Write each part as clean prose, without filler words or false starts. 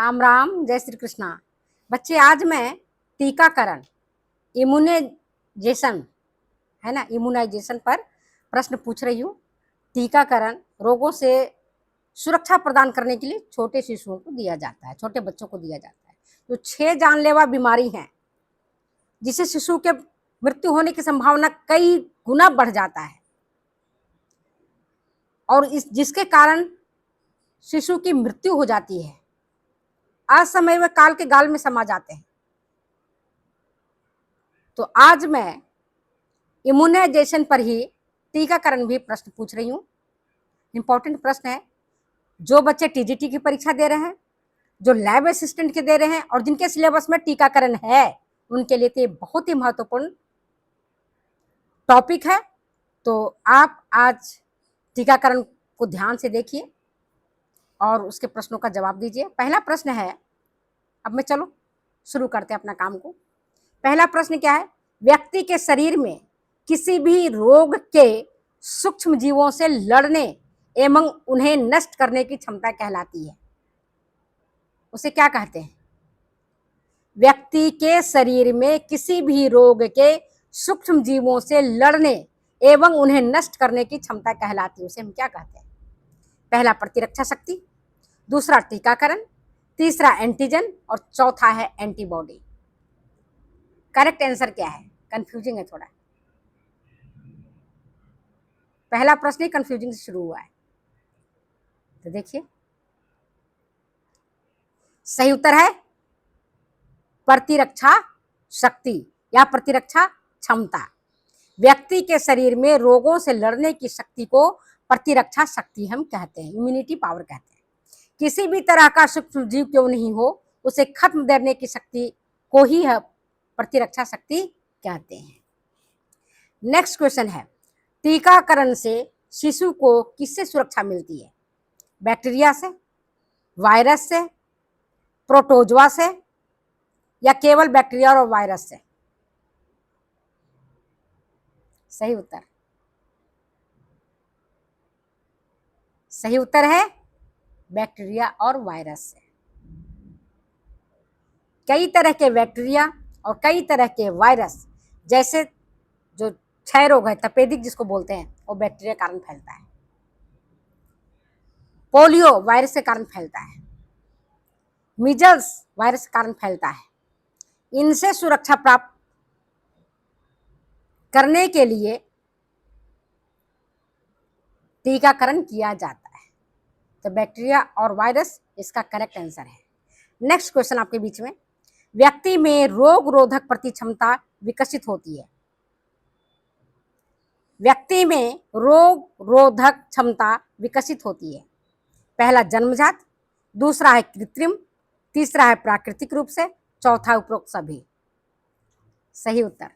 राम राम, जय श्री कृष्णा। बच्चे, आज मैं टीकाकरण, इम्यूनाइजेशन, है ना, इम्यूनाइजेशन पर प्रश्न पूछ रही हूँ। टीकाकरण रोगों से सुरक्षा प्रदान करने के लिए छोटे शिशुओं को दिया जाता है, छोटे बच्चों को दिया जाता है। तो 6 जानलेवा बीमारी हैं जिसे शिशु के मृत्यु होने की संभावना कई गुना बढ़ जाता है और जिसके कारण शिशु की मृत्यु हो जाती है। असमय व काल के गाल में समा जाते हैं। तो आज मैं इम्यूनाइजेशन पर ही टीकाकरण भी प्रश्न पूछ रही हूँ। इंपॉर्टेंट प्रश्न है। जो बच्चे टीजीटी की परीक्षा दे रहे हैं, जो लैब असिस्टेंट के दे रहे हैं और जिनके सिलेबस में टीकाकरण है, उनके लिए तो ये बहुत ही महत्वपूर्ण टॉपिक है। तो आप आज टीकाकरण को ध्यान से देखिए और उसके प्रश्नों का जवाब दीजिए। पहला प्रश्न है, अब मैं चलो शुरू करते हैं अपना काम को। पहला प्रश्न क्या है? व्यक्ति के शरीर में किसी भी रोग के सूक्ष्म जीवों से लड़ने एवं उन्हें नष्ट करने की क्षमता कहलाती है। उसे क्या कहते हैं? व्यक्ति के शरीर में किसी भी रोग के सूक्ष्म जीवों से लड़ने एवं उन्हें नष्ट करने की क्षमता कहलाती है। उसे हम क्या कहते हैं? पहला प्रतिरक्षा शक्ति, दूसरा टीकाकरण, तीसरा एंटीजन और चौथा है एंटीबॉडी। करेक्ट आंसर क्या है? कंफ्यूजिंग है थोड़ा। पहला प्रश्न ही कंफ्यूजिंग से शुरू हुआ है। तो देखिए, सही उत्तर है प्रतिरक्षा शक्ति या प्रतिरक्षा क्षमता। व्यक्ति के शरीर में रोगों से लड़ने की शक्ति को प्रतिरक्षा शक्ति हम कहते हैं, इम्यूनिटी पावर कहते हैं। किसी भी तरह का सूक्ष्म जीव क्यों नहीं हो, उसे खत्म करने की शक्ति को ही प्रतिरक्षा शक्ति कहते हैं। नेक्स्ट क्वेश्चन है, टीकाकरण से शिशु को किससे सुरक्षा मिलती है? बैक्टीरिया से, वायरस से, प्रोटोजवा से या केवल बैक्टीरिया और वायरस से? सही उत्तर, सही उत्तर है बैक्टीरिया और वायरस से। कई तरह के बैक्टीरिया और कई तरह के वायरस, जैसे जो क्षय रोग है, तपेदिक जिसको बोलते हैं, वो बैक्टीरिया के कारण फैलता है। पोलियो वायरस के कारण फैलता है। मीजल्स वायरस के कारण फैलता है। इनसे सुरक्षा प्राप्त करने के लिए टीकाकरण किया जाता है। तो बैक्टीरिया और वायरस इसका करेक्ट आंसर है। नेक्स्ट क्वेश्चन आपके बीच में, व्यक्ति में रोग रोधक प्रति क्षमता विकसित होती है। व्यक्ति में रोग रोधक क्षमता विकसित होती है। पहला जन्मजात, दूसरा है कृत्रिम, तीसरा है प्राकृतिक रूप से, चौथा उपरोक्त सभी। सही उत्तर,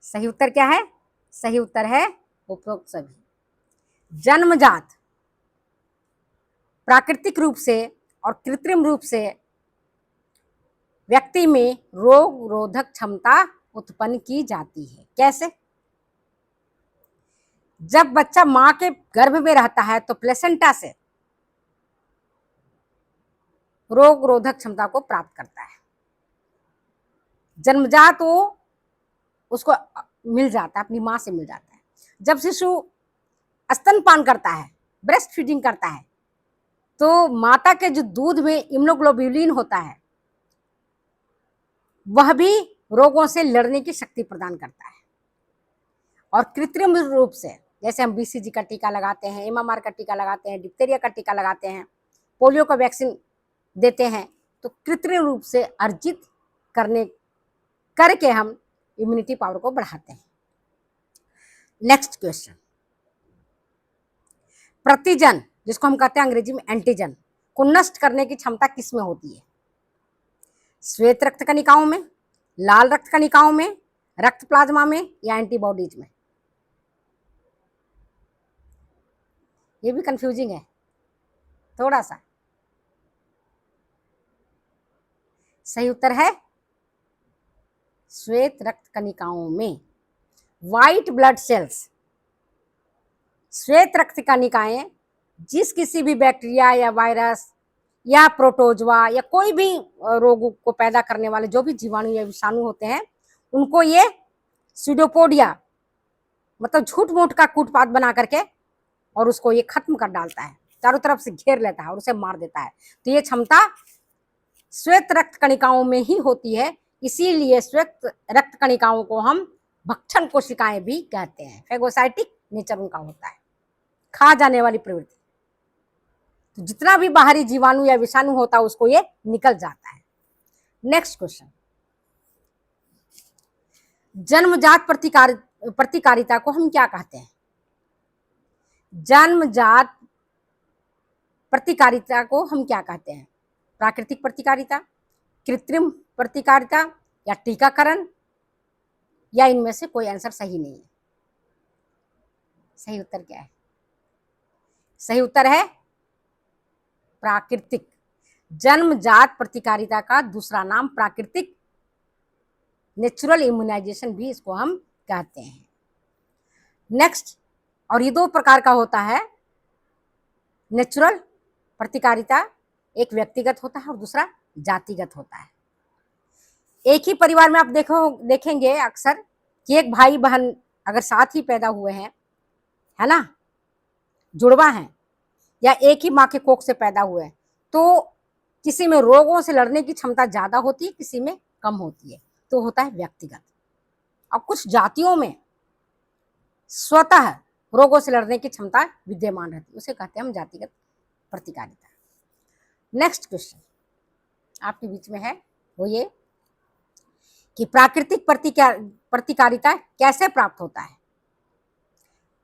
सही उत्तर क्या है? सही उत्तर है उपरोक्त सभी। जन्मजात, प्राकृतिक रूप से और कृत्रिम रूप से व्यक्ति में रोग रोधक क्षमता उत्पन्न की जाती है। कैसे? जब बच्चा मां के गर्भ में रहता है तो प्लेसेंटा से रोग रोधक क्षमता को प्राप्त करता है। जन्मजात वो उसको मिल जाता है, अपनी मां से मिल जाता है। जब शिशु स्तनपान करता है, ब्रेस्ट फीडिंग करता है, तो माता के जो दूध में इम्यूनोग्लोब्यूलिन होता है, वह भी रोगों से लड़ने की शक्ति प्रदान करता है। और कृत्रिम रूप से, जैसे हम बीसीजी का टीका लगाते हैं, एमएमआर का टीका लगाते हैं, डिप्थीरिया का टीका लगाते हैं, पोलियो का वैक्सीन देते हैं, तो कृत्रिम रूप से अर्जित करके हम इम्यूनिटी पावर को बढ़ाते हैं। नेक्स्ट क्वेश्चन, प्रतिजन, जिसको हम कहते हैं अंग्रेजी में एंटीजन, को नष्ट करने की क्षमता किसमें होती है? श्वेत रक्त कणिकाओं में, लाल रक्त कणिकाओं में, रक्त प्लाज्मा में या एंटीबॉडीज में? ये भी कंफ्यूजिंग है थोड़ा सा। सही उत्तर है श्वेत रक्त कणिकाओं में। व्हाइट ब्लड सेल्स, श्वेत रक्त कणिकाएं जिस किसी भी बैक्टीरिया या वायरस या प्रोटोजवा या कोई भी रोग को पैदा करने वाले जो भी जीवाणु या विषाणु होते हैं, उनको ये सीडोपोडिया मतलब झूठ मूठ का कूटपात बना करके और उसको ये खत्म कर डालता है, चारों तरफ से घेर लेता है और उसे मार देता है। तो ये क्षमता श्वेत रक्त कणिकाओं में ही होती है, इसीलिए श्वेत रक्त कणिकाओं को हम भक्षण कोशिकाएं भी कहते हैं। फेगोसाइटिक नेचर उनका होता है, खा जाने वाली प्रवृत्ति। तो जितना भी बाहरी जीवाणु या विषाणु होता है उसको ये निकल जाता है। नेक्स्ट क्वेश्चन, जन्मजात प्रतिकारिता को हम क्या कहते हैं? जन्मजात प्रतिकारिता को हम क्या कहते हैं? प्राकृतिक प्रतिकारिता, कृत्रिम प्रतिकारिता या टीकाकरण, या इनमें से कोई आंसर सही नहीं है। सही उत्तर क्या है? सही उत्तर है प्राकृतिक। जन्मजात प्रतिकारिता का दूसरा नाम प्राकृतिक नेचुरल इम्यूनाइजेशन भी इसको हम कहते हैं। नेक्स्ट, और ये दो प्रकार का होता है। नेचुरल प्रतिकारिता एक व्यक्तिगत होता है और दूसरा जातिगत होता है। एक ही परिवार में आप देखेंगे अक्सर कि एक भाई बहन अगर साथ ही पैदा हुए हैं, है ना, जुड़वा हैं, या एक ही माँ के कोख से पैदा हुए हैं, तो किसी में रोगों से लड़ने की क्षमता ज्यादा होती है, किसी में कम होती है, तो होता है व्यक्तिगत। और कुछ जातियों में स्वतः रोगों से लड़ने की क्षमता विद्यमान रहती है, उसे कहते हैं हम जातिगत प्रतिकारिता। नेक्स्ट क्वेश्चन आपके बीच में है वो ये कि प्राकृतिक प्रतिकारिता कैसे प्राप्त होता है?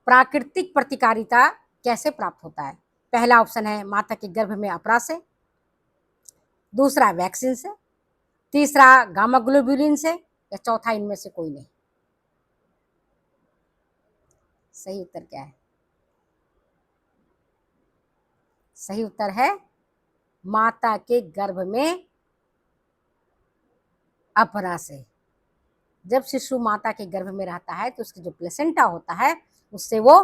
प्राकृतिक प्रतिकारिता कैसे प्राप्त होता है? पहला ऑप्शन है माता के गर्भ में अपरा से, दूसरा वैक्सीन से, तीसरा गामा ग्लोब्यूलिन से, या चौथा इनमें से कोई नहीं। सही उत्तर क्या है? सही उत्तर है माता के गर्भ में अपरा से। जब शिशु माता के गर्भ में रहता है तो उसकी जो प्लेसेंटा होता है उससे वो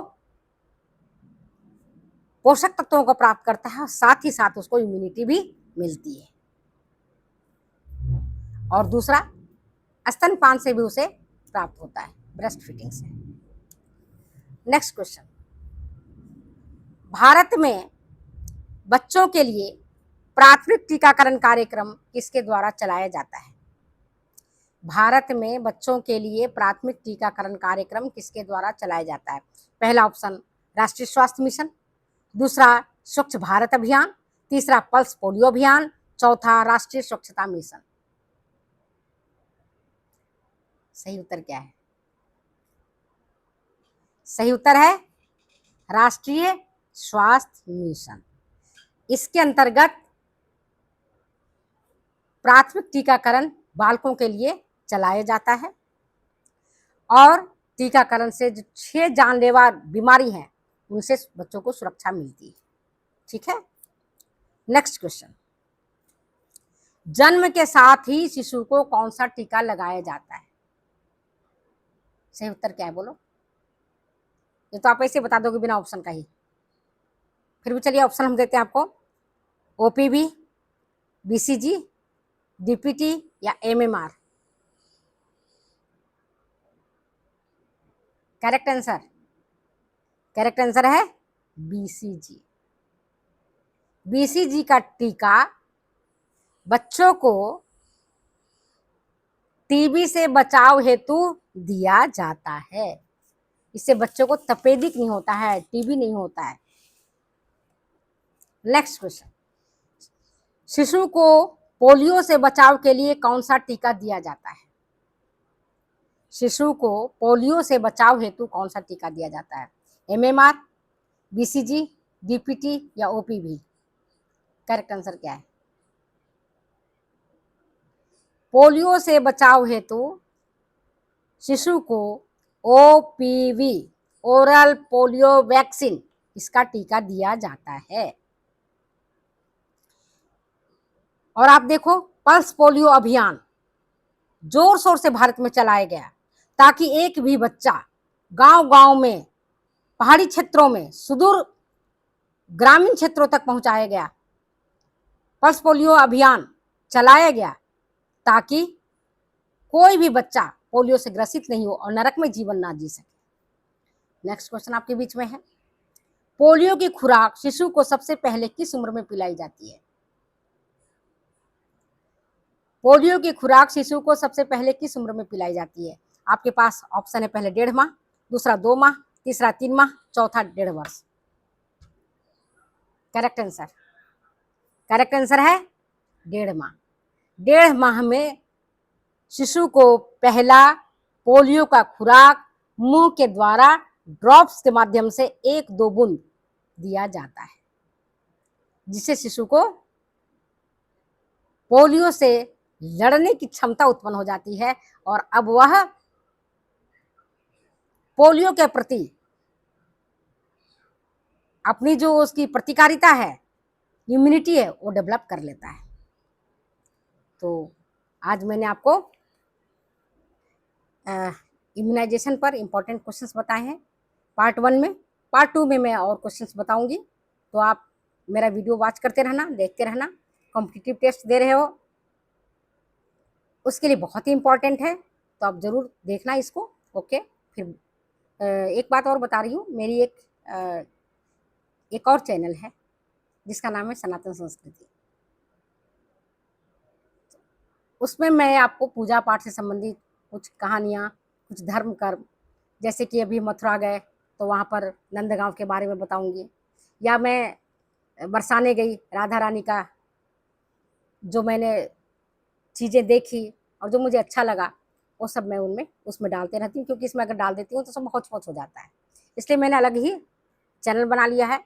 पोषक तत्वों को प्राप्त करता है, साथ ही साथ उसको इम्यूनिटी भी मिलती है। और दूसरा स्तनपान से भी उसे प्राप्त होता है, ब्रेस्ट फीडिंग से। नेक्स्ट क्वेश्चन, भारत में बच्चों के लिए प्राथमिक टीकाकरण कार्यक्रम किसके द्वारा चलाया जाता है? भारत में बच्चों के लिए प्राथमिक टीकाकरण कार्यक्रम किसके द्वारा चलाया जाता है? पहला ऑप्शन राष्ट्रीय स्वास्थ्य मिशन, दूसरा स्वच्छ भारत अभियान, तीसरा पल्स पोलियो अभियान, चौथा राष्ट्रीय स्वच्छता मिशन। सही उत्तर क्या है? सही उत्तर है राष्ट्रीय स्वास्थ्य मिशन। इसके अंतर्गत प्राथमिक टीकाकरण बालकों के लिए चलाया जाता है और टीकाकरण से जो 6 जानलेवा बीमारी हैं उनसे बच्चों को सुरक्षा मिलती है। ठीक है। नेक्स्ट क्वेश्चन, जन्म के साथ ही शिशु को कौन सा टीका लगाया जाता है? सही उत्तर क्या है बोलो? ये तो आप ऐसे बता दोगे बिना ऑप्शन का ही, फिर भी चलिए ऑप्शन हम देते हैं आपको। ओपीवी, बीसीजी, डीपीटी या एमएमआर। करेक्ट आंसर है बीसीजी। बीसीजी का टीका बच्चों को टीबी से बचाव हेतु दिया जाता है। इससे बच्चों को तपेदिक नहीं होता है, टीबी नहीं होता है। नेक्स्ट क्वेश्चन, शिशु को पोलियो से बचाव के लिए कौन सा टीका दिया जाता है? शिशु को पोलियो से बचाव हेतु कौन सा टीका दिया जाता है? एमएमआर, बीसीजी, डीपीटी या ओपीवी। करेक्ट आंसर क्या है? पोलियो से बचाव हेतु शिशु को ओपीवी, ओरल पोलियो वैक्सीन, इसका टीका दिया जाता है। और आप देखो पल्स पोलियो अभियान जोर शोर से भारत में चलाया गया ताकि एक भी बच्चा गांव-गांव में, पहाड़ी क्षेत्रों में, सुदूर ग्रामीण क्षेत्रों तक पहुंचाया गया। पल्स पोलियो अभियान चलाया गया ताकि कोई भी बच्चा पोलियो से ग्रसित नहीं हो और नरक में जीवन ना जी सके। नेक्स्ट क्वेश्चन आपके बीच में है, पोलियो की खुराक शिशु को सबसे पहले किस उम्र में पिलाई जाती है? पोलियो की खुराक शिशु को सबसे पहले किस उम्र में पिलाई जाती है? आपके पास ऑप्शन है, पहले 1.5 माह, दूसरा 2 माह, तीसरा 3 माह, चौथा 1.5 वर्ष। करेक्ट आंसर है 1.5 माह। 1.5 माह में शिशु को पहला पोलियो का खुराक मुंह के द्वारा ड्रॉप्स के माध्यम से 1-2 बूंद दिया जाता है, जिससे शिशु को पोलियो से लड़ने की क्षमता उत्पन्न हो जाती है और अब वह पोलियो के प्रति अपनी जो उसकी प्रतिकारिता है, इम्यूनिटी है, वो डेवलप कर लेता है। तो आज मैंने आपको इम्यूनाइजेशन पर इम्पोर्टेंट क्वेश्चंस बताए हैं पार्ट 1 में। पार्ट 2 में मैं और क्वेश्चंस बताऊंगी, तो आप मेरा वीडियो वॉच करते रहना, देखते रहना। कॉम्पिटिटिव टेस्ट दे रहे हो उसके लिए बहुत ही इम्पोर्टेंट है, तो आप ज़रूर देखना इसको। ओके, फिर एक बात और बता रही हूँ, मेरी एक और चैनल है जिसका नाम है सनातन संस्कृति। उसमें मैं आपको पूजा पाठ से संबंधित कुछ कहानियाँ, कुछ धर्म कर्म, जैसे कि अभी मथुरा गए तो वहाँ पर नंदगांव के बारे में बताऊंगी, या मैं बरसाने गई राधा रानी का जो मैंने चीज़ें देखी और जो मुझे अच्छा लगा वो सब मैं उसमें डालते रहती हूँ, क्योंकि इसमें अगर डाल देती हूँ तो सब होच हो जाता है। इसलिए मैंने अलग ही चैनल बना लिया है,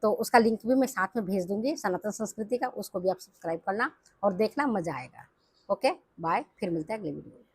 तो उसका लिंक भी मैं साथ में भेज दूंगी, सनातन संस्कृति का, उसको भी आप सब्सक्राइब करना और देखना, मज़ा आएगा। ओके बाय, फिर मिलते हैं अगले वीडियो में।